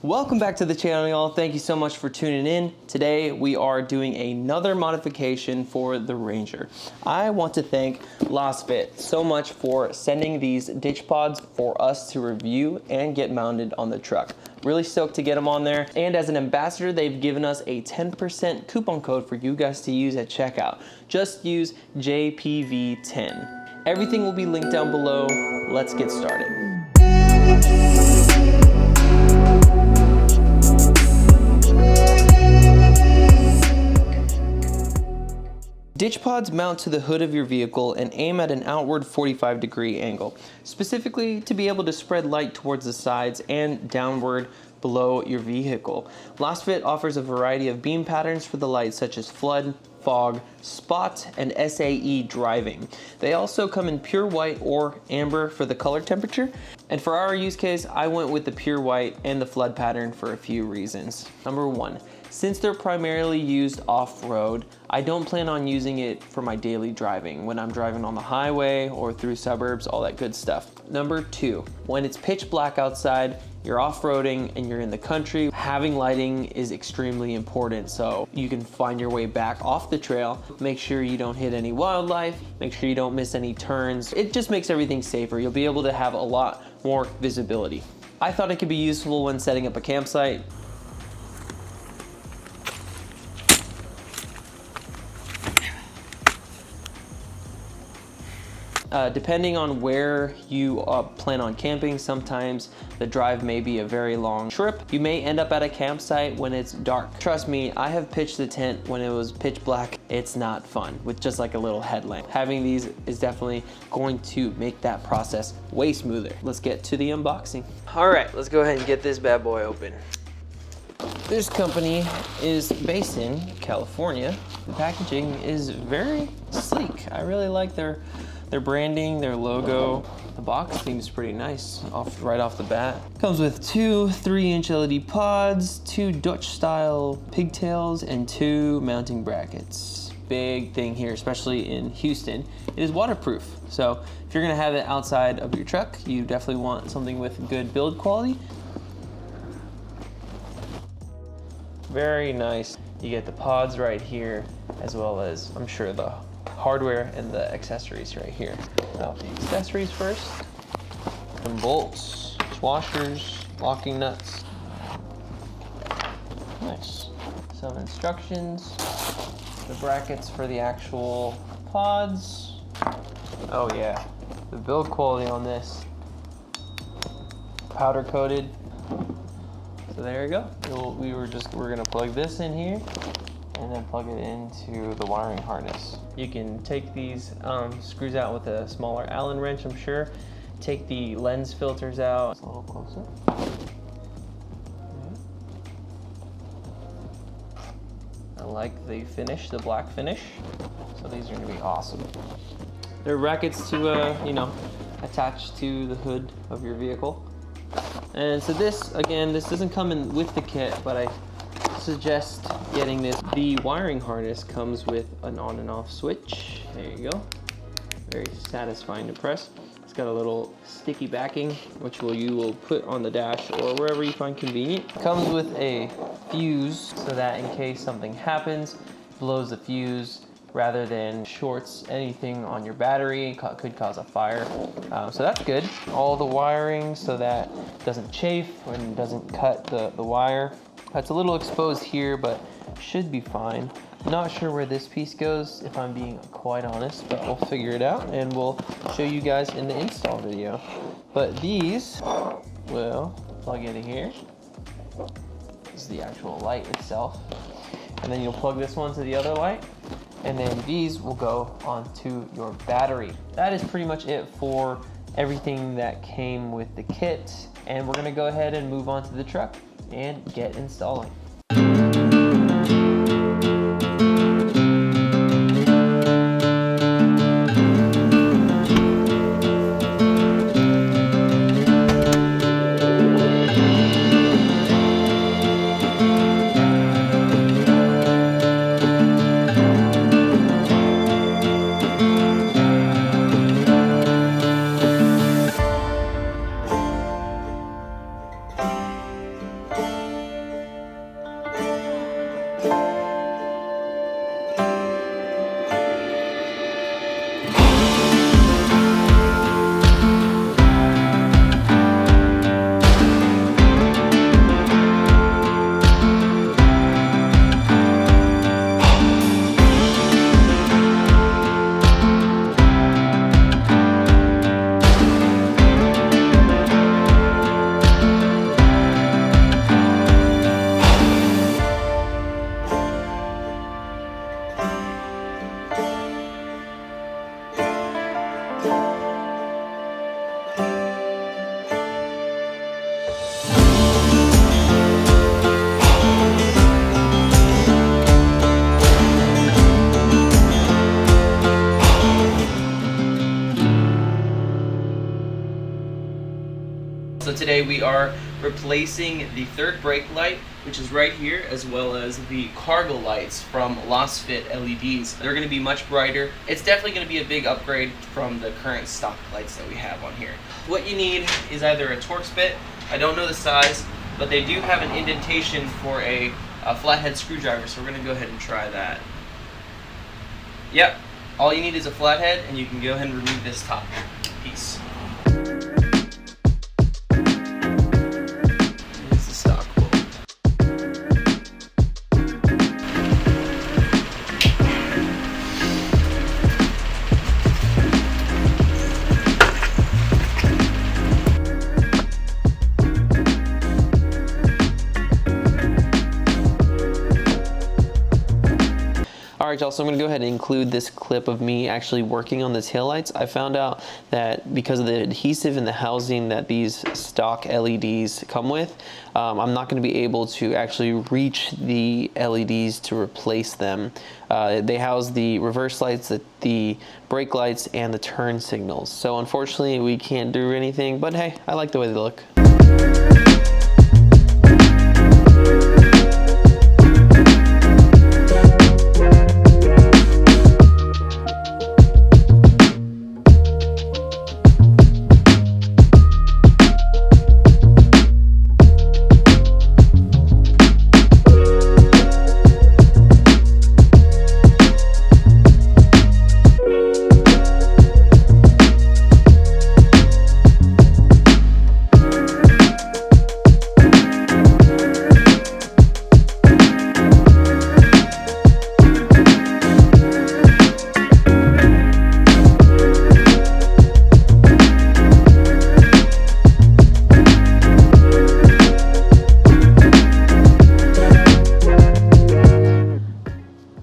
Welcome back to the channel, y'all. Thank you so much for tuning in. Today we are doing another modification for the Ranger. I want to thank LASFit so much for sending these ditch pods for us to review and get mounted on the truck. Really stoked to get them on there. And as an ambassador, they've given us a 10% coupon code for you guys to use at checkout. Just use JPV10. Everything will be linked down below. Let's get started. Ditch pods mount to the hood of your vehicle and aim at an outward 45-degree angle, specifically to be able to spread light towards the sides and downward below your vehicle. LASFit offers a variety of beam patterns for the light, such as flood, fog, spot, and SAE driving. They also come in pure white or amber for the color temperature. And for our use case, I went with the pure white and the flood pattern for a few reasons. Number one, since they're primarily used off-road, I don't plan on using it for my daily driving when I'm driving on the highway or through suburbs, all that good stuff. Number two, when it's pitch black outside, you're off-roading and you're in the country, having lighting is extremely important so you can find your way back off the trail. Make sure you don't hit any wildlife, make sure you don't miss any turns. It just makes everything safer. You'll be able to have a lot more visibility. I thought it could be useful when setting up a campsite. Depending on where you plan on camping, sometimes the drive may be a very long trip. You may end up at a campsite when it's dark. Trust me, I have pitched the tent when it was pitch black. It's not fun with just like a little headlamp. Having these is definitely going to make that process way smoother. Let's get to the unboxing. All right, let's go ahead and get this bad boy open. This company is based in California. The packaging is very sleek. I really like their branding, their logo. The box seems pretty nice right off the bat. Comes with two 3-inch LED pods, two Dutch style pigtails, and two mounting brackets. Big thing here, especially in Houston, it is waterproof. So if you're gonna have it outside of your truck, you definitely want something with good build quality. Very nice. You get the pods right here, as well as, I'm sure, the hardware and the accessories right here. Now the accessories first. Some bolts, washers, locking nuts. Nice. Some instructions. The brackets for the actual pods. Oh yeah, the build quality on this. Powder coated. So there you go. We're gonna plug this in here and then plug it into the wiring harness. You can take these screws out with a smaller Allen wrench, I'm sure. Take the lens filters out. A little closer. I like the finish, the black finish. So these are gonna be awesome. They're brackets to, attach to the hood of your vehicle. And so this, again, this doesn't come in with the kit, but I suggest getting this. The wiring harness comes with an on and off switch. There you go. Very satisfying to press. It's got a little sticky backing, which you will put on the dash or wherever you find convenient. Comes with a fuse so that in case something happens, blows the fuse rather than shorts anything on your battery, could cause a fire. So that's good. All the wiring so that it doesn't chafe and doesn't cut the wire. It's a little exposed here, but should be fine. Not sure where this piece goes, if I'm being quite honest, but we'll figure it out and we'll show you guys in the install video. But these will plug into here. This is the actual light itself. And then you'll plug this one to the other light. And then these will go onto your battery. That is pretty much it for everything that came with the kit. And we're gonna go ahead and move on to the truck and get installing. today we are replacing the third brake light, which is right here, as well as the cargo lights from LASFit LEDs. They're going to be much brighter. It's definitely going to be a big upgrade from the current stock lights that we have on here. What you need is either a Torx bit, I don't know the size, but they do have an indentation for a flathead screwdriver, so we're going to go ahead and try that. Yep, all you need is a flathead, and you can go ahead and remove this top piece. Here's the stock bolt. Alright y'all, so I'm going to go ahead and include this clip of me actually working on the taillights. I found out that because of the adhesive in the housing that these stock LEDs come with, I'm not going to be able to actually reach the LEDs to replace them. They house the reverse lights, the brake lights, and the turn signals. So unfortunately we can't do anything, but hey, I like the way they look.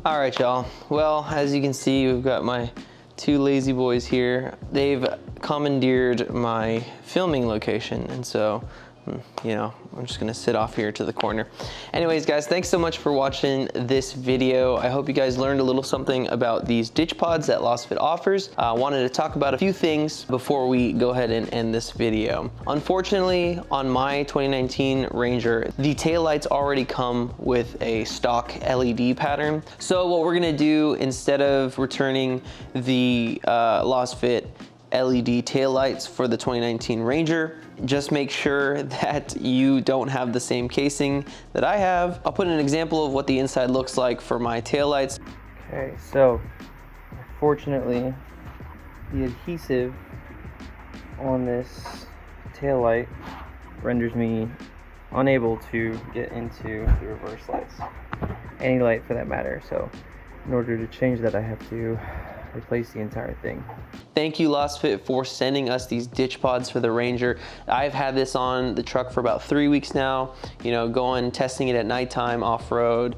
Alright y'all, well, as you can see, we've got my two lazy boys here. They've commandeered my filming location, and so, you know, I'm just gonna sit off here to the corner. Anyways guys, thanks so much for watching this video. I hope you guys learned a little something about these ditch pods that LASFit offers. I wanted to talk about a few things before we go ahead and end this video. Unfortunately, on my 2019 Ranger, the taillights already come with a stock LED pattern. So what we're gonna do, instead of returning the LASFit LED taillights for the 2019 Ranger, just make sure that you don't have the same casing that I have. I'll put an example of what the inside looks like for my taillights. Okay, so unfortunately the adhesive on this taillight renders me unable to get into the reverse lights, any light for that matter. So in order to change that, I have to replace the entire thing. Thank you LASFit for sending us these ditch pods for the Ranger. I've had this on the truck for about 3 weeks now, you know, going testing it at nighttime, off-road,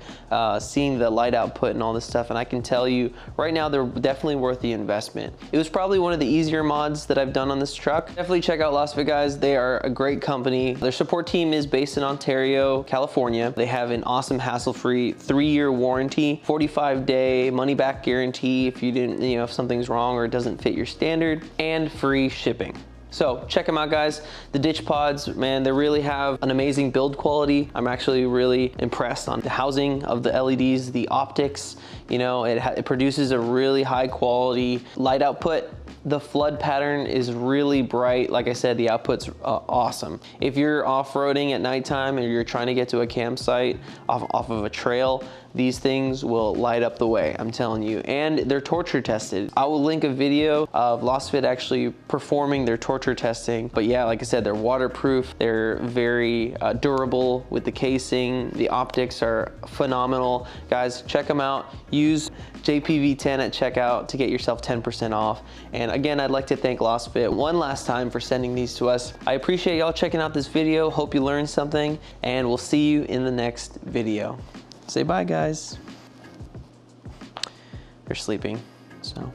seeing the light output and all this stuff, and I can tell you right now they're definitely worth the investment. It was probably one of the easier mods that I've done on this truck. Definitely check out LASFit guys. They are a great company. Their support team is based in Ontario, California. They have an awesome hassle-free 3-year warranty, 45-day money-back guarantee if you didn't, you know, if something's wrong or it doesn't fit your standard, and free shipping. So check them out guys. The ditch pods, man, they really have an amazing build quality. I'm actually really impressed on the housing of the LEDs, the optics. You know, it produces a really high quality light output. The flood pattern is really bright. Like I said, the output's awesome. If you're off-roading at nighttime and you're trying to get to a campsite off of a trail, these things will light up the way, I'm telling you. And they're torture tested. I will link a video of LASFit actually performing their torture testing. But yeah, like I said, they're waterproof. They're very durable with the casing. The optics are phenomenal. Guys, check them out. Use JPV10 at checkout to get yourself 10% off. And again, I'd like to thank LASFit one last time for sending these to us. I appreciate y'all checking out this video. Hope you learned something, and we'll see you in the next video. Say bye, guys. They're sleeping, so.